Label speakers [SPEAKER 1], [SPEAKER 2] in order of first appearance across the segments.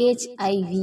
[SPEAKER 1] HIV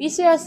[SPEAKER 1] PCOS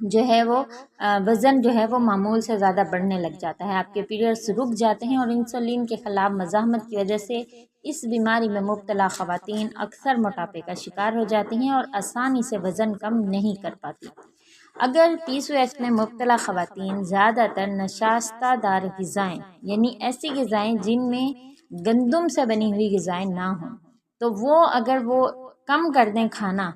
[SPEAKER 1] جو ہے وہ وزن جو ہے وہ معمول سے زیادہ بڑھنے لگ جاتا ہے، آپ کے پیریڈز رک جاتے ہیں، اور انسولین کے خلاف مزاحمت کی وجہ سے اس بیماری میں مبتلا خواتین اکثر موٹاپے کا شکار ہو جاتی ہیں اور آسانی سے وزن کم نہیں کر پاتی۔ اگر PCOS میں مبتلا خواتین زیادہ تر نشاستہ دار غذائیں، یعنی ایسی غذائیں جن میں گندم سے بنی ہوئی غذائیں نہ ہوں، تو وہ اگر وہ کم کر دیں کھانا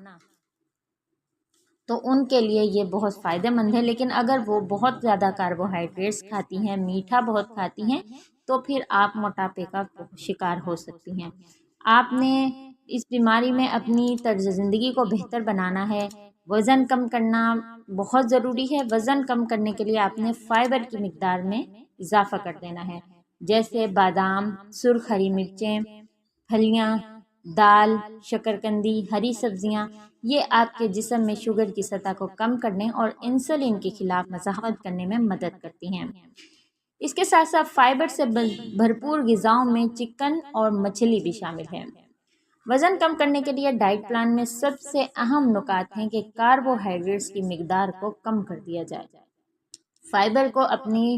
[SPEAKER 1] تو ان کے لیے یہ بہت فائدہ مند ہے۔ لیکن اگر وہ بہت زیادہ کاربوہائیڈریٹس کھاتی ہیں، میٹھا بہت کھاتی ہیں، تو پھر آپ موٹاپے کا شکار ہو سکتی ہیں۔ آپ نے اس بیماری میں اپنی طرز زندگی کو بہتر بنانا ہے، وزن کم کرنا بہت ضروری ہے۔ وزن کم کرنے کے لیے آپ نے فائبر کی مقدار میں اضافہ کر دینا ہے، جیسے بادام، سرخ ہری مرچیں، پھلیاں، دال، شکرکندی، ہری سبزیاں، یہ آپ کے جسم میں شوگر کی سطح کو کم کرنے اور انسولین کے خلاف مزاحمت کرنے میں مدد کرتی ہیں۔ اس کے ساتھ ساتھ فائبر سے بھرپور غذاؤں میں چکن اور مچھلی بھی شامل ہے۔ وزن کم کرنے کے لیے ڈائٹ پلان میں سب سے اہم نکات ہیں کہ کاربوہائیڈریٹس کی مقدار کو کم کر دیا جائے، فائبر کو اپنی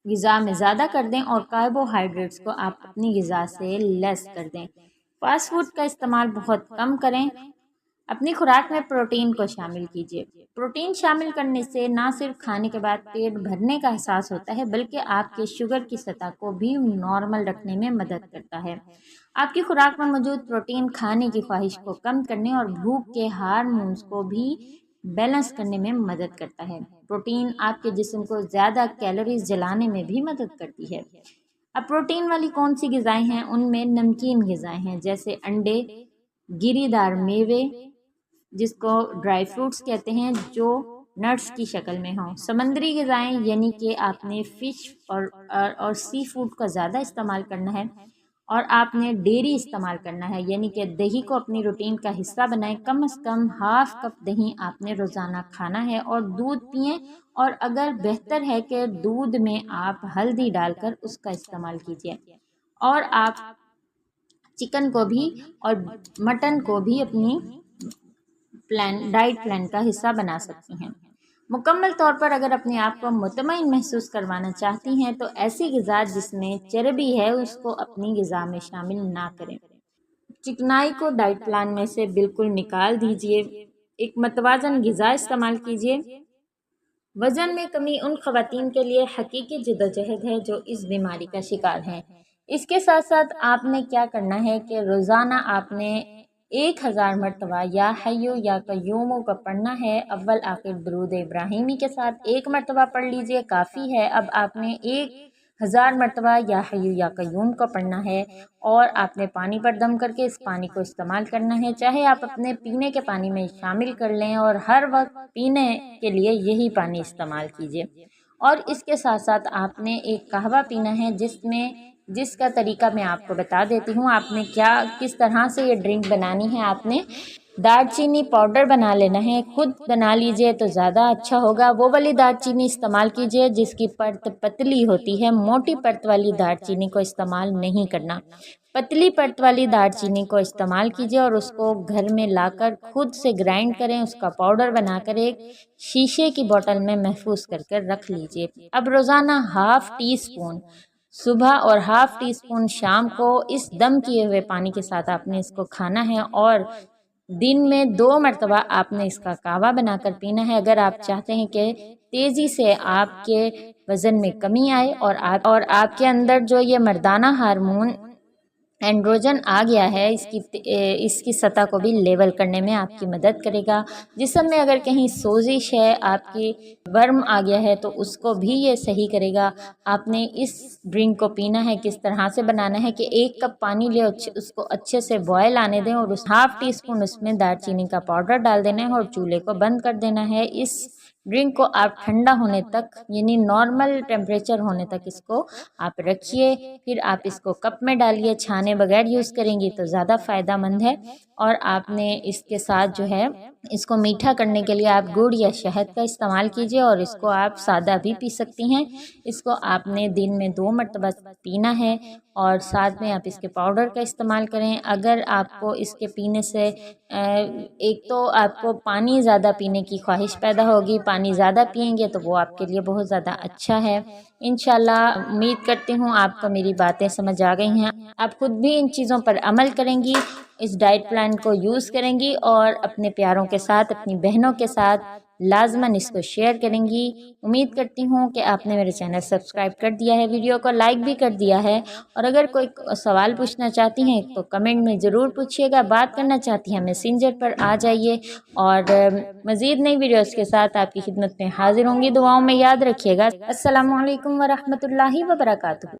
[SPEAKER 1] غذا میں زیادہ کر دیں اور کاربوہائیڈریٹس کو آپ اپنی غذا سے لیس کر دیں۔ فاسٹ فوڈ کا استعمال بہت کم کریں۔ اپنی خوراک میں پروٹین کو شامل کیجیے۔ پروٹین شامل کرنے سے نہ صرف کھانے کے بعد پیٹ بھرنے کا احساس ہوتا ہے، بلکہ آپ کے شوگر کی سطح کو بھی نارمل رکھنے میں مدد کرتا ہے۔ آپ کی خوراک میں موجود پروٹین کھانے کی خواہش کو کم کرنے اور بھوک کے ہارمونز کو بھی بیلنس کرنے میں مدد کرتا ہے۔ پروٹین آپ کے جسم کو زیادہ کیلوریز جلانے میں بھی مدد کرتی ہے۔ اب پروٹین والی کون سی غذائیں ہیں؟ ان میں نمکین غذائیں ہیں، جیسے انڈے، گری دار میوے جس کو ڈرائی فروٹس کہتے ہیں جو نٹس کی شکل میں ہوں، سمندری غذائیں یعنی کہ آپ نے فش اور سی فوڈ کا زیادہ استعمال کرنا ہے، اور آپ نے ڈیری استعمال کرنا ہے، یعنی کہ دہی کو اپنی روٹین کا حصہ بنائیں۔ کم از کم ½ کپ دہی آپ نے روزانہ کھانا ہے، اور دودھ پئیں، اور اگر بہتر ہے کہ دودھ میں آپ ہلدی ڈال کر اس کا استعمال کیجیے۔ اور آپ چکن کو بھی اور مٹن کو بھی اپنی ڈائٹ پلان کا حصہ بنا سکتی ہیں۔ مکمل طور پر اگر اپنے آپ کو مطمئن محسوس کروانا چاہتی ہیں تو ایسی غذا جس میں چربی ہے اس کو اپنی غذا میں شامل نہ کریں۔ چکنائی کو ڈائٹ پلان میں سے بالکل نکال دیجیے۔ ایک متوازن غذا استعمال کیجیے۔ وزن میں کمی ان خواتین کے لیے حقیقی جدوجہد ہے جو اس بیماری کا شکار ہیں۔ اس کے ساتھ ساتھ آپ نے کیا کرنا ہے کہ روزانہ آپ نے 1000 مرتبہ یا حیو یا قیوم کو پڑھنا ہے۔ اول آخر درود ابراہیمی کے ساتھ 1 مرتبہ پڑھ لیجئے، کافی ہے۔ اب آپ نے 1000 مرتبہ یا حیو یا قیوم کو پڑھنا ہے، اور آپ نے پانی پر دم کر کے اس پانی کو استعمال کرنا ہے، چاہے آپ اپنے پینے کے پانی میں شامل کر لیں، اور ہر وقت پینے کے لیے یہی پانی استعمال کیجئے۔ اور اس کے ساتھ ساتھ آپ نے ایک قہوہ پینا ہے جس کا طریقہ میں آپ کو بتا دیتی ہوں۔ آپ نے کس طرح سے یہ ڈرنک بنانی ہے۔ آپ نے دار چینی پاؤڈر بنا لینا ہے، خود بنا لیجئے تو زیادہ اچھا ہوگا۔ وہ والی دار چینی استعمال کیجئے جس کی پرت پتلی ہوتی ہے، موٹی پرت والی دار چینی کو استعمال نہیں کرنا۔ پتلی پرت والی دار چینی کو استعمال کیجئے اور اس کو گھر میں لا کر خود سے گرائنڈ کریں، اس کا پاؤڈر بنا کر ایک شیشے کی بوتل میں محفوظ کر رکھ لیجئے۔ اب روزانہ ½ ٹی اسپون صبح اور ½ ٹی اسپون شام کو اس دم کیے ہوئے پانی کے ساتھ آپ نے اس کو کھانا ہے، اور دن میں 2 مرتبہ آپ نے اس کا قہوہ بنا کر پینا ہے۔ اگر آپ چاہتے ہیں کہ تیزی سے آپ کے وزن میں کمی آئے اور آپ کے اندر جو یہ مردانہ ہارمون اینڈروجن آ گیا ہے، اس کی سطح کو بھی لیول کرنے میں آپ کی مدد کرے گا۔ جسم میں اگر کہیں سوزش ہے، آپ کی ورم آ گیا ہے، تو اس کو بھی یہ صحیح کرے گا۔ آپ نے اس ڈرنک کو پینا ہے، کس طرح سے بنانا ہے کہ 1 کپ پانی لے، اس کو اچھے سے بوائل آنے دیں، اور اس ½ ٹی اسپون اس میں دار چینی کا پاؤڈر ڈال دینا ہے، اور چولہے کو بند کر دینا ہے۔ اس ڈرنک کو آپ ٹھنڈا ہونے تک، یعنی نارمل ٹیمپریچر ہونے تک اس کو آپ رکھیے، پھر آپ اس کو کپ میں ڈالیے۔ چھانے بغیر یوز کریں گی تو زیادہ فائدہ مند ہے۔ اور آپ نے اس کے ساتھ جو ہے اس کو میٹھا کرنے کے لیے آپ گڑ یا شہد کا استعمال کیجیے، اور اس کو آپ سادہ بھی پی سکتی ہیں۔ اس کو آپ نے دن میں 2 مرتبہ پینا ہے، اور ساتھ میں آپ اس کے پاؤڈر کا استعمال کریں۔ اگر آپ کو اس کے پینے سے ایک تو آپ کو پانی زیادہ پینے کی خواہش پیدا ہوگی، پانی زیادہ پئیں گے تو وہ آپ کے لیے بہت زیادہ اچھا ہے۔ انشاءاللہ امید کرتی ہوں آپ کو میری باتیں سمجھ آ گئی ہیں، آپ خود بھی ان چیزوں پر عمل کریں گی، اس ڈائٹ پلان کو یوز کریں گی اور اپنے پیاروں کے ساتھ، اپنی بہنوں کے ساتھ لازماً اس کو شیئر کریں گی۔ امید کرتی ہوں کہ آپ نے میرے چینل سبسکرائب کر دیا ہے، ویڈیو کو لائک بھی کر دیا ہے، اور اگر کوئی سوال پوچھنا چاہتی ہیں تو کمنٹ میں ضرور پوچھیے گا، بات کرنا چاہتی ہیں میسنجر پر آ جائیے، اور مزید نئی ویڈیوز کے ساتھ آپ کی خدمت میں حاضر ہوں گی۔ دعاؤں میں یاد رکھیے گا۔ السلام علیکم ورحمۃ اللہ وبرکاتہ۔